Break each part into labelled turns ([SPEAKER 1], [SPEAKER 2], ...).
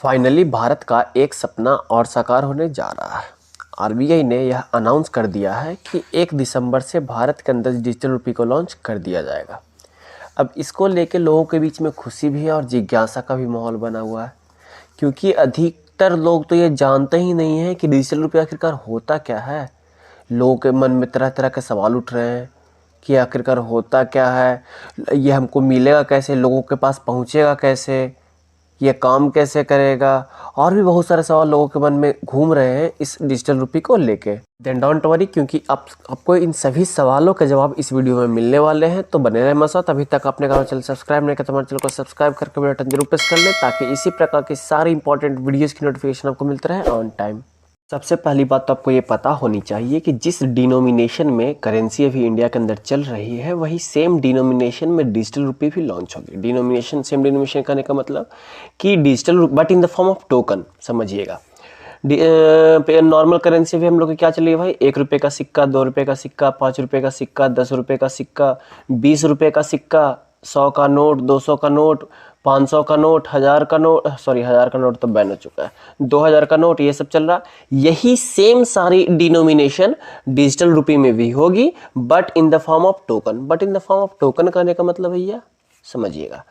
[SPEAKER 1] Finally Bharat का एक सपना और साकार होने जा रहा है। आरबीआई ने यह अनाउंस कर दिया है कि 1 दिसंबर से भारत के अंदर डिजिटल रुपये को लॉन्च कर दिया जाएगा। अब इसको लेके लोगों के बीच में खुशी भी है और जिज्ञासा का भी माहौल बना हुआ है, क्योंकि अधिकतर लोग तो ये जानते ही नहीं हैं कि डिजिटल रुपये आखिरकार होता क्या है। लोगों के मन में तरह तरह के सवाल उठ रहे हैं कि आखिरकार होता क्या है, ये हमको मिलेगा कैसे, लोगों के पास पहुंचेगा कैसे, ये काम कैसे करेगा, और भी बहुत सारे सवाल लोगों के मन में घूम रहे हैं इस डिजिटल रुपये को लेके। देन डोंट वरी, क्योंकि आपको इन सभी सवालों के जवाब इस वीडियो में मिलने वाले हैं, तो बने रहे मेरे साथ। अभी तक आपने हमारा चैनल सब्सक्राइब नहीं किया तो हमारे चैनल को सब्सक्राइब करके बेल बटन जरूर प्रेस कर लें, ताकि इसी प्रकार की सारी इंपॉर्टेंट वीडियोज़ की नोटिफिकेशन आपको मिलते रहे ऑन टाइम। सबसे पहली बात तो आपको ये पता होनी चाहिए कि जिस डिनोमिनेशन में करेंसी अभी इंडिया के अंदर चल रही है, वही सेम डिनोमिनेशन में डिजिटल रुपये भी लॉन्च होगी। डिनोमिनेशन सेम डिनोमिनेशन करने का मतलब कि digital but in the form of token, समझिएगा। नॉर्मल करेंसी भी हम लोग की क्या चलिए भाई, 1 रुपये का सिक्का, 2 रुपये का सिक्का, 5 रुपये का सिक्का, 10 रुपये का सिक्का, 20 रुपये का सिक्का, 100 का नोट, 200 का नोट, 500 का नोट, 1000 का नोट, 1000 का नोट तो बैन हो चुका है, 2000 का नोट, ये सब चल रहा। यही सेम सारी डिनोमिनेशन डिजिटल रुपये में भी होगी, but in the form of token. But in the form of token करने का मतलब भैया समझिएगा।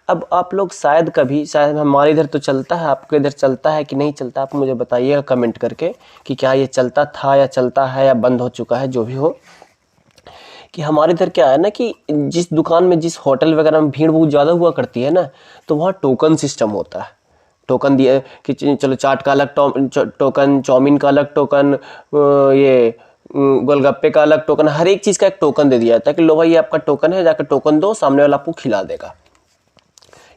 [SPEAKER 1] अब आप लोग शायद हमारे इधर तो चलता है, आपके इधर चलता है कि नहीं चलता, आप मुझे बताइएगा कमेंट करके कि क्या ये चलता था या चलता है या बंद हो चुका है, जो भी हो। कि हमारे इधर क्या है ना कि जिस दुकान में, जिस होटल वगैरह में भीड़ बहुत ज़्यादा हुआ करती है ना, तो वहाँ टोकन सिस्टम होता है। टोकन दिए कि चलो चाट का अलग टोकन, चाउमीन का अलग टोकन, ये गोलगप्पे का अलग टोकन, हर एक चीज़ का एक टोकन दे दिया जाता है कि लो भाई ये आपका टोकन है, जाकर टोकन दो, सामने वाला आपको खिला देगा।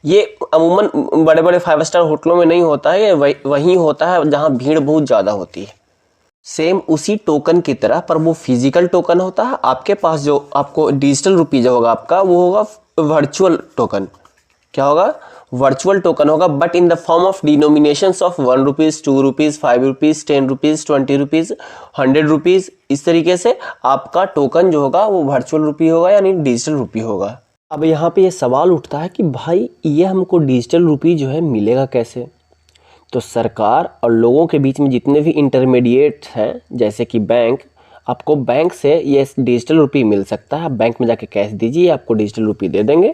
[SPEAKER 1] ये अमूमन बड़े बड़े 5 स्टार होटलों में नहीं होता है, ये वहीं होता है जहाँ भीड़ बहुत ज़्यादा होती है। सेम उसी टोकन की तरह, पर वो फिजिकल टोकन होता है। आपके पास जो आपको डिजिटल रुपये जो होगा आपका, वो होगा वर्चुअल टोकन। क्या होगा? वर्चुअल टोकन होगा, but in the form of denominations of 1 rupees, 2 rupees, 5 rupees, 10 rupees, 20 rupees, 100 rupees. इस तरीके से आपका टोकन जो होगा वो वर्चुअल रुपये होगा, यानी डिजिटल रुपये होगा। अब यहाँ पे ये सवाल उठता है कि भाई ये हमको डिजिटल रुपये जो है मिलेगा कैसे? तो सरकार और लोगों के बीच में जितने भी इंटरमीडिएट हैं, जैसे कि बैंक, आपको बैंक से ये डिजिटल रुपये मिल सकता है। आप बैंक में जाके कैश दीजिए, आपको डिजिटल रुपये दे देंगे,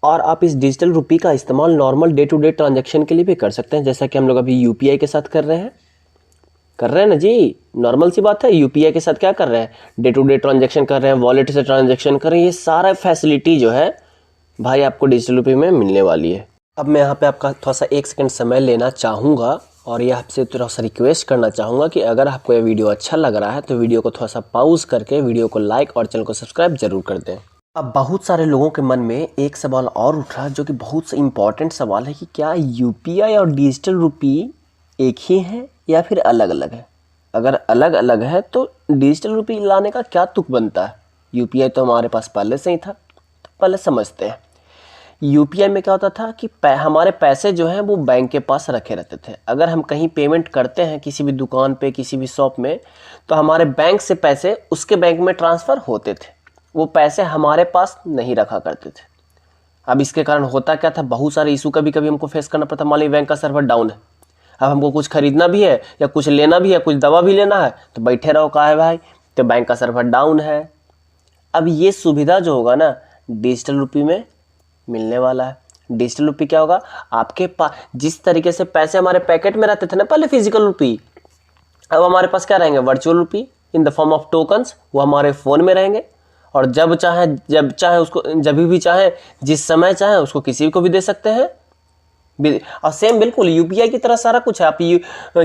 [SPEAKER 1] और आप इस डिजिटल रुपये का इस्तेमाल normal day to day transaction के लिए भी कर सकते हैं, जैसा कि हम लोग अभी यूपीआई के साथ कर रहे हैं ना जी। नॉर्मल सी बात है, यूपीआई के साथ क्या कर रहे हैं, डे टू डे ट्रांजैक्शन कर रहे हैं, वॉलेट से ट्रांजैक्शन कर रहे हैं। ये सारा फैसिलिटी जो है भाई आपको डिजिटल रुपये में मिलने वाली है। अब मैं यहाँ पे आपका थोड़ा सा 1 सेकंड समय लेना चाहूँगा, और ये आपसे थोड़ा सा रिक्वेस्ट करना चाहूँगा कि अगर आपको ये वीडियो अच्छा लग रहा है तो वीडियो को थोड़ा सा पॉज करके वीडियो को लाइक और चैनल को सब्सक्राइब जरूर कर दें। अब बहुत सारे लोगों के मन में एक सवाल और उठ रहा है, जो कि बहुत इंपॉर्टेंट सवाल है कि क्या यूपीआई और डिजिटल रुपये एक ही हैं या फिर अलग अलग है? अगर अलग अलग है तो डिजिटल रुपये लाने का क्या तुक बनता है? यूपीआई तो हमारे पास पहले से ही था, तो पहले समझते हैं। यूपीआई में क्या होता था कि हमारे पैसे जो हैं वो बैंक के पास रखे रहते थे। अगर हम कहीं पेमेंट करते हैं किसी भी दुकान पे, किसी भी शॉप में, तो हमारे बैंक से पैसे उसके बैंक में ट्रांसफ़र होते थे, वो पैसे हमारे पास नहीं रखा करते थे। अब इसके कारण होता क्या था, बहुत सारे इशू कभी कभी हमको फेस करना पड़ता। मान लीजिए बैंक का सर्वर डाउन है, अब हमको कुछ खरीदना भी है या कुछ लेना भी है, कुछ दवा भी लेना है, तो बैठे रहो, कहा है भाई तो बैंक का सर्वर डाउन है। अब ये सुविधा जो होगा ना डिजिटल रुपये में मिलने वाला है। डिजिटल रुपये क्या होगा, आपके पास जिस तरीके से पैसे हमारे पैकेट में रहते थे ना पहले फिजिकल रुपये, अब हमारे पास क्या रहेंगे, वर्चुअल रुपये in the form of tokens. वो हमारे फ़ोन में रहेंगे, और जब चाहे उसको, जब भी चाहे, जिस समय चाहे उसको किसी को भी दे सकते हैं। और सेम बिल्कुल यूपीआई की तरह सारा कुछ है। आप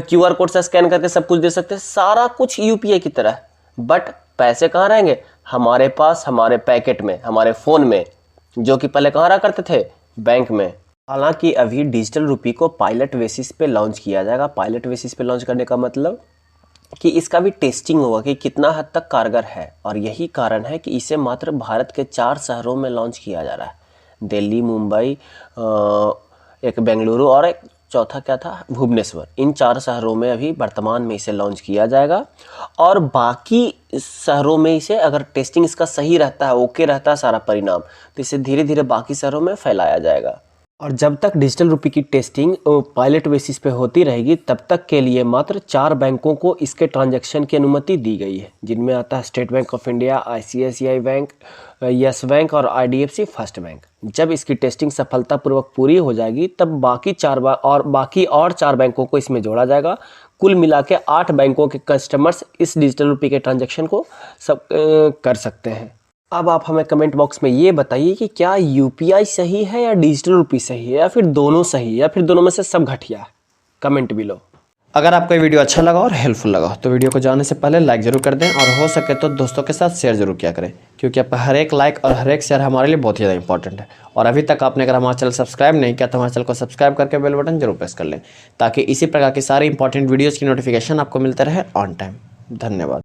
[SPEAKER 1] क्यूआर कोड से स्कैन करके सब कुछ दे सकते हैं, सारा कुछ यूपीआई की तरह। बट पैसे कहाँ रहेंगे, हमारे पास, हमारे पैकेट में, हमारे फ़ोन में, जो कि पहले कहाँ रहा करते थे, बैंक में। हालांकि अभी डिजिटल रुपये को पायलट बेसिस पे लॉन्च किया जाएगा। पायलट बेसिस पे लॉन्च करने का मतलब कि इसका भी टेस्टिंग होगा कि कितना हद तक कारगर है, और यही कारण है कि इसे मात्र भारत के 4 शहरों में लॉन्च किया जा रहा है। दिल्ली, मुंबई, एक बेंगलुरु और एक चौथा क्या था, भुवनेश्वर। इन 4 शहरों में अभी वर्तमान में इसे लॉन्च किया जाएगा, और बाकी शहरों में इसे, अगर टेस्टिंग इसका सही रहता है, ओके रहता है सारा परिणाम, तो इसे धीरे धीरे बाकी शहरों में फैलाया जाएगा। और जब तक डिजिटल रुपये की टेस्टिंग पायलट बेसिस पे होती रहेगी तब तक के लिए मात्र 4 बैंकों को इसके ट्रांजैक्शन की अनुमति दी गई है, जिनमें आता है state bank of India, ICICI bank, yes bank और IDFC फर्स्ट बैंक। जब इसकी टेस्टिंग सफलतापूर्वक पूरी हो जाएगी तब बाकी 4 बैंकों को इसमें जोड़ा जाएगा। कुल मिला के 8 बैंकों के कस्टमर्स इस डिजिटल रुपये के ट्रांजेक्शन को कर सकते हैं। अब आप हमें कमेंट बॉक्स में ये बताइए कि क्या UPI सही है या डिजिटल रुपये सही है, या फिर दोनों सही है, या फिर दोनों में से सब घटिया है। Comment below. अगर आपको ये वीडियो अच्छा लगा और हेल्पफुल लगा तो वीडियो को जाने से पहले लाइक ज़रूर कर दें, और हो सके तो दोस्तों के साथ शेयर जरूर किया करें, क्योंकि आपका हर एक लाइक और हर एक शेयर हमारे लिए बहुत ही ज़्यादा इंपॉर्टेंट है। और अभी तक आपने अगर हमारा चैनल सब्सक्राइब नहीं किया तो हमारे चैनल को सब्सक्राइब करके बेल बटन जरूर प्रेस कर लें, ताकि इसी प्रकार की सारी इंपॉर्टेंट वीडियोज़ की नोटिफिकेशन आपको मिलते रहे ऑन टाइम। धन्यवाद।